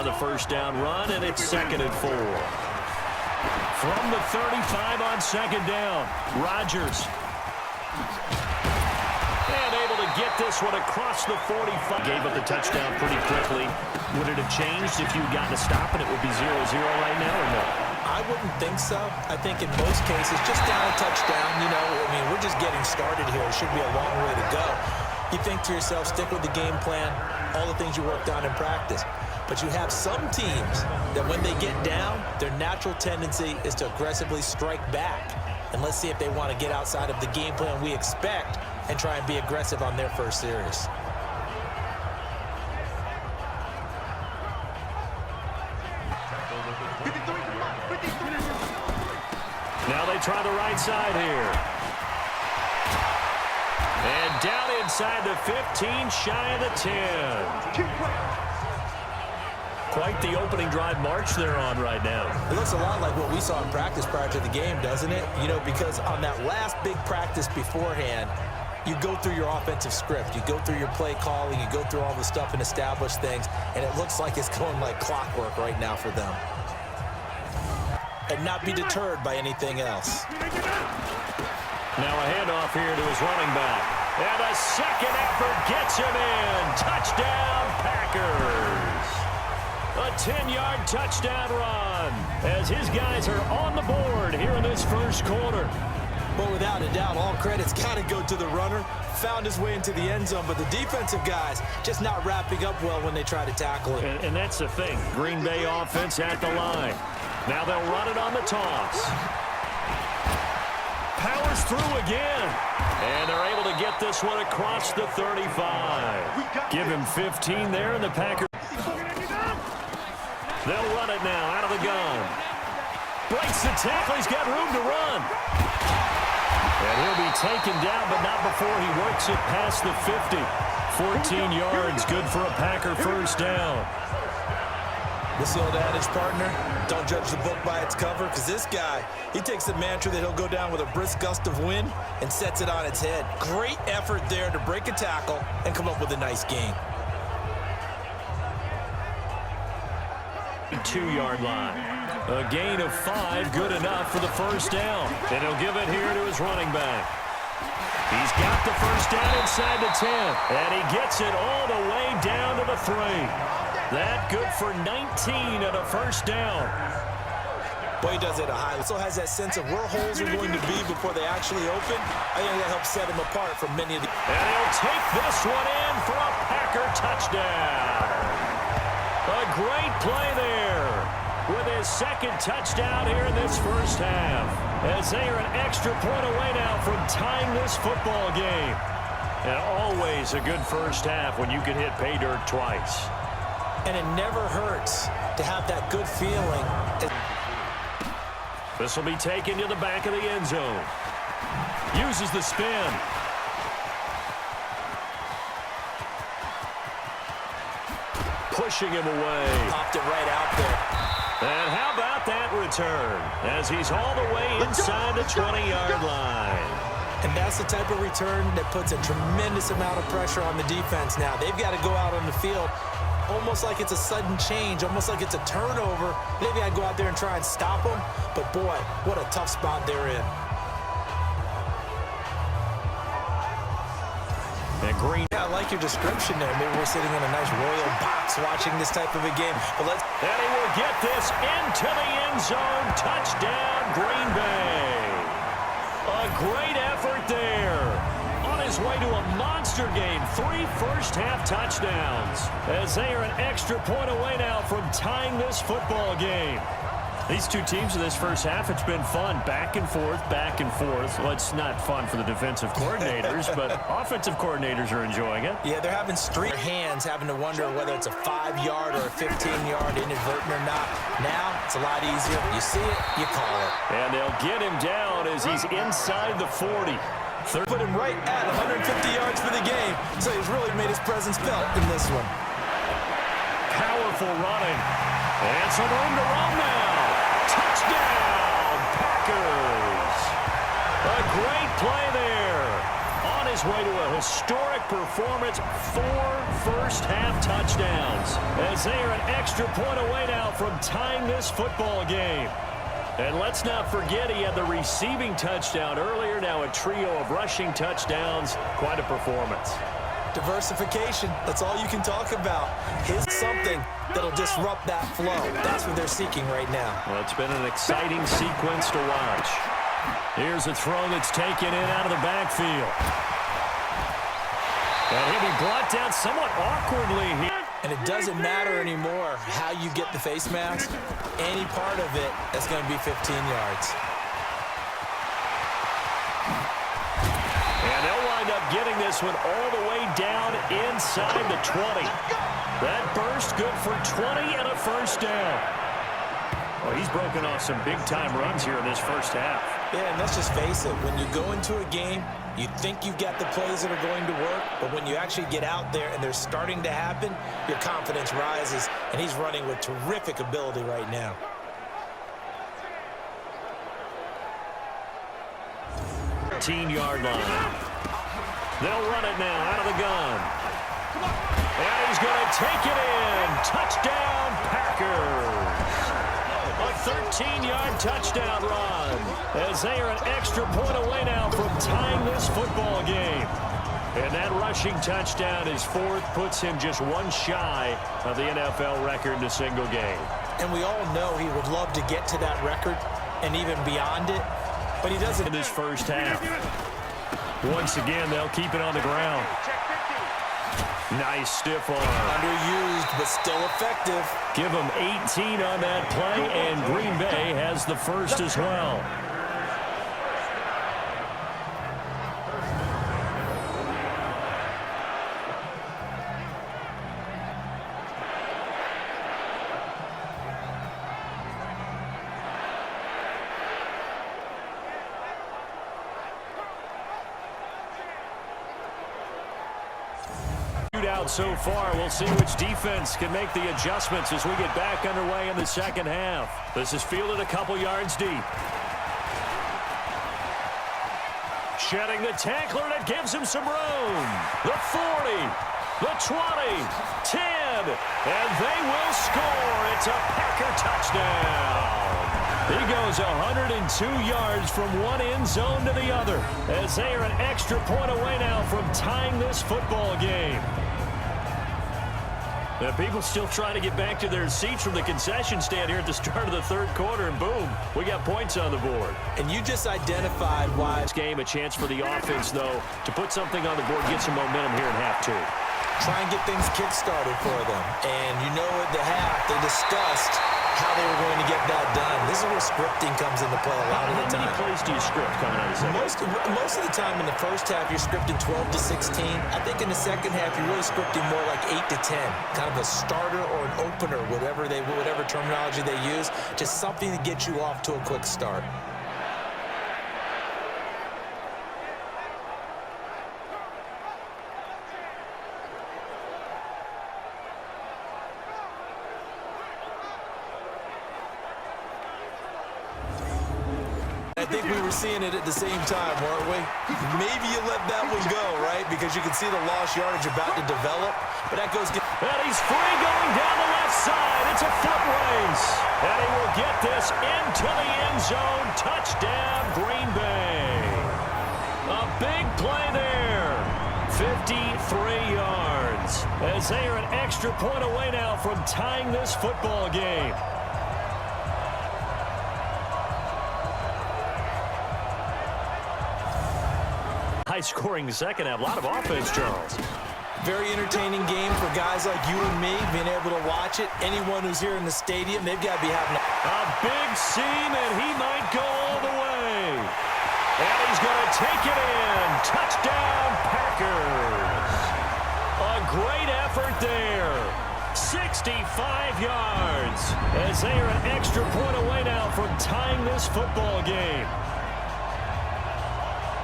on the first down run, and it's 2nd and 4. From the 35 on 2nd down, Rodgers. And able to get this one across the 45. Gave up the touchdown pretty quickly. Would it have changed if you'd gotten a stop and it would be 0-0 right now or no? I wouldn't think so. I think in most cases, just down a touchdown, you know, I mean, we're just getting started here. It should be a long way to go. You think to yourself, stick with the game plan, all the things you worked on in practice. But you have some teams that when they get down, their natural tendency is to aggressively strike back. And let's see if they want to get outside of the game plan we expect and try and be aggressive on their first series. Now they try the right side here. And down inside the 15, shy of the 10. Quite the opening drive march they're on right now. It looks a lot like what we saw in practice prior to the game, doesn't it? You know, because on that last big practice beforehand, you go through your offensive script. You go through your play calling. You go through all the stuff and establish things. And it looks like it's going like clockwork right now for them. And not be deterred by anything else. Now a handoff here to his running back. And a second effort gets him in. Touchdown, Packers. A 10-yard touchdown run as his guys are on the board here in this first quarter. But without a doubt, all credit's got to go to the runner. Found his way into the end zone, but the defensive guys just not wrapping up well when they try to tackle it. And that's the thing. Green Bay offense at the line. Now they'll run it on the toss. Powers through again. And they're able to get this one across the 35. Give him 15 there, and the Packers. They'll run it now out of the gun. Breaks the tackle. He's got room to run. And he'll be taken down, but not before he works it past the 50. 14 yards, good for a Packer first down. This old adage, partner, don't judge the book by its cover, because this guy, he takes the mantra that he'll go down with a brisk gust of wind and sets it on its head. Great effort there to break a tackle and come up with a nice gain. 2-yard line. A gain of 5, good enough for the first down. And he'll give it here to his running back. He's got the first down inside the 10. And he gets it all the way down to the 3. That good for 19 and a first down. Boy, he does it at a high. Also has that sense of where holes are going to be before they actually open. I think that helps set him apart from many of the... And he'll take this one in for a Packer touchdown. A great play there with his second touchdown here in this first half. As they are an extra point away now from tying this football game. And always a good first half when you can hit pay dirt twice. And it never hurts to have that good feeling. This will be taken to the back of the end zone. Uses the spin. Pushing him away. Popped it right out there. And how about that return? As he's all the way inside the 20-yard line. And that's the type of return that puts a tremendous amount of pressure on the defense now. They've got to go out on the field almost like it's a sudden change, almost like it's a turnover. Maybe I go out there and try and stop them. But, boy, what a tough spot they're in. And Green. Yeah, I like your description there. Maybe we're sitting in a nice royal box watching this type of a game. But let's. And he will get this into the end zone. Touchdown, Green Bay. A great effort there. On his way to a monster game. 3 first-half touchdowns. As they are an extra point away now from tying this football game. These two teams in this first half, it's been fun. Back and forth, back and forth. Well, it's not fun for the defensive coordinators, but offensive coordinators are enjoying it. Yeah, they're having street hands, having to wonder whether it's a 5-yard or a 15-yard inadvertent or not. Now, it's a lot easier. You see it, you call it. And they'll get him down as he's inside the 40. Put him right at 150 yards for the game, so he's really made his presence felt in this one. Powerful running. And some room to run now. Touchdown, Packers. A great play there. On on his way to a historic performance, 4 first-half touchdowns, as they are an extra point away now from tying this football game. And let's not forget he had the receiving touchdown earlier, now a trio of rushing touchdowns. Quite a performance. Diversification, that's all you can talk about. Here's something that'll disrupt that flow. That's what they're seeking right now. Well, it's been an exciting sequence to watch. Here's a throw that's taken in out of the backfield. And he'll be brought down somewhat awkwardly here. And it doesn't matter anymore how you get the face mask. Any part of it, that's going to be 15 yards. And they'll wind up getting this one all the way down inside the 20. That burst good for 20 and a first down. Well, he's broken off some big-time runs here in this first half. Yeah, and let's just face it. When you go into a game, you think you've got the plays that are going to work, but when you actually get out there and they're starting to happen, your confidence rises, and he's running with terrific ability right now. Yard line. They'll run it now out of the gun. And he's going to take it in. Touchdown, Packers. A 13-yard touchdown run, as they are an extra point away now from tying this football game. And that rushing touchdown, his 4th, puts him just one shy of the NFL record in a single game. And we all know he would love to get to that record and even beyond it, but he doesn't in this first half. Once again, they'll keep it on the ground. Nice stiff arm. Underused, but still effective. Give him 18 on that play, and Green Bay has the first as well. Out so far. We'll see which defense can make the adjustments as we get back underway in the second half. This is fielded a couple yards deep. Shedding the tackler, and it gives him some room. The 40, the 20, 10, and they will score. It's a Packer touchdown. He goes 102 yards from one end zone to the other, as they are an extra point away now from tying this football game. Now, people still trying to get back to their seats from the concession stand here at the start of the third quarter, and boom, we got points on the board. And you just identified why. This game, a chance for the offense, though, to put something on the board, get some momentum here in half 2. Try and get things kick-started for them. And you know at the half, they discussed how they were going to get that done. This is where scripting comes into play a lot of the time. How many plays do you script coming out of the second? Most of the time in the first half, you're scripting 12 to 16. I think in the second half, you're really scripting more like 8 to 10. Kind of a starter or an opener, whatever terminology they use. Just something to get you off to a quick start. I think we were seeing it at the same time, weren't we? Maybe you let that one go, right? Because you can see the lost yardage about to develop. But that goes... And he's free going down the left side. It's a foot race. And he will get this into the end zone. Touchdown, Green Bay. A big play there. 53 yards. As they are an extra point away now from tying this football game. High-scoring second half. A lot of offense, Charles. Very entertaining game for guys like you and me, being able to watch it. Anyone who's here in the stadium, they've got to be having a big seam, and he might go all the way. And he's going to take it in. Touchdown, Packers. A great effort there. 65 yards. As they are an extra point away now from tying this football game.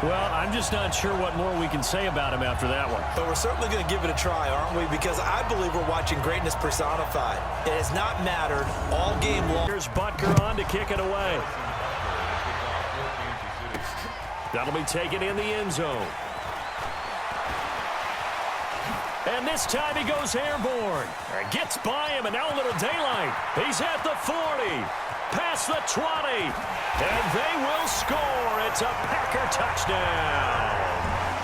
Well, I'm just not sure what more we can say about him after that one. But we're certainly going to give it a try, aren't we? Because I believe we're watching greatness personified. It has not mattered all game long. Here's Butker on to kick it away. That'll be taken in the end zone. And this time he goes airborne. Gets by him, and now a little daylight. He's at the 40. Past the 20. And they will score. It's a Packer touchdown.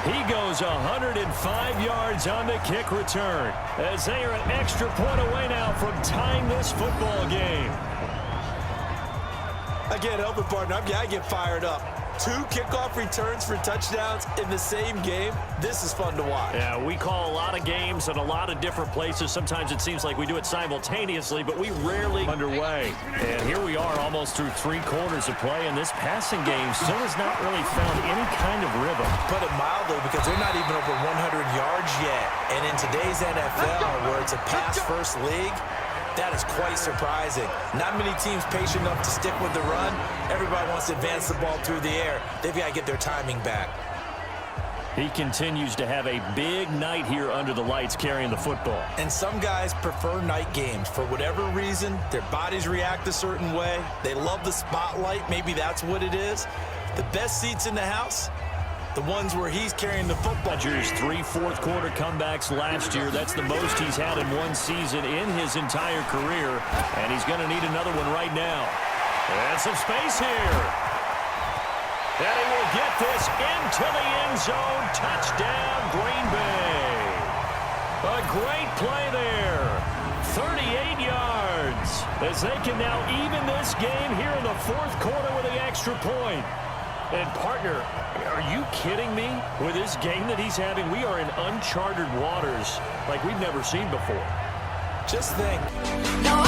He goes 105 yards on the kick return, as they are an extra point away now from tying this football game. I can't help it, partner. I get fired up. 2 kickoff returns for touchdowns in the same game. This is fun to watch. Yeah, we call a lot of games in a lot of different places. Sometimes it seems like we do it simultaneously, but we rarely underway. And here we are almost through 3 quarters of play, and this passing game still has not really found any kind of rhythm. Put it mildly, because they're not even over 100 yards yet. And in today's NFL, where it's a pass-first league, that is quite surprising. Not many teams patient enough to stick with the run. Everybody wants to advance the ball through the air. They've got to get their timing back. He continues to have a big night here under the lights carrying the football. And some guys prefer night games. For whatever reason, their bodies react a certain way. They love the spotlight. Maybe that's what it is. The best seats in the house, the ones where he's carrying the football. Rodgers 3 fourth-quarter comebacks last year. That's the most he's had in one season in his entire career. And he's going to need another one right now. And some space here. And he will get this into the end zone. Touchdown, Green Bay. A great play there. 38 yards. As they can now even this game here in the 4th quarter with the extra point. And, partner, are you kidding me? With this game that he's having, we are in uncharted waters like we've never seen before. Just think. No,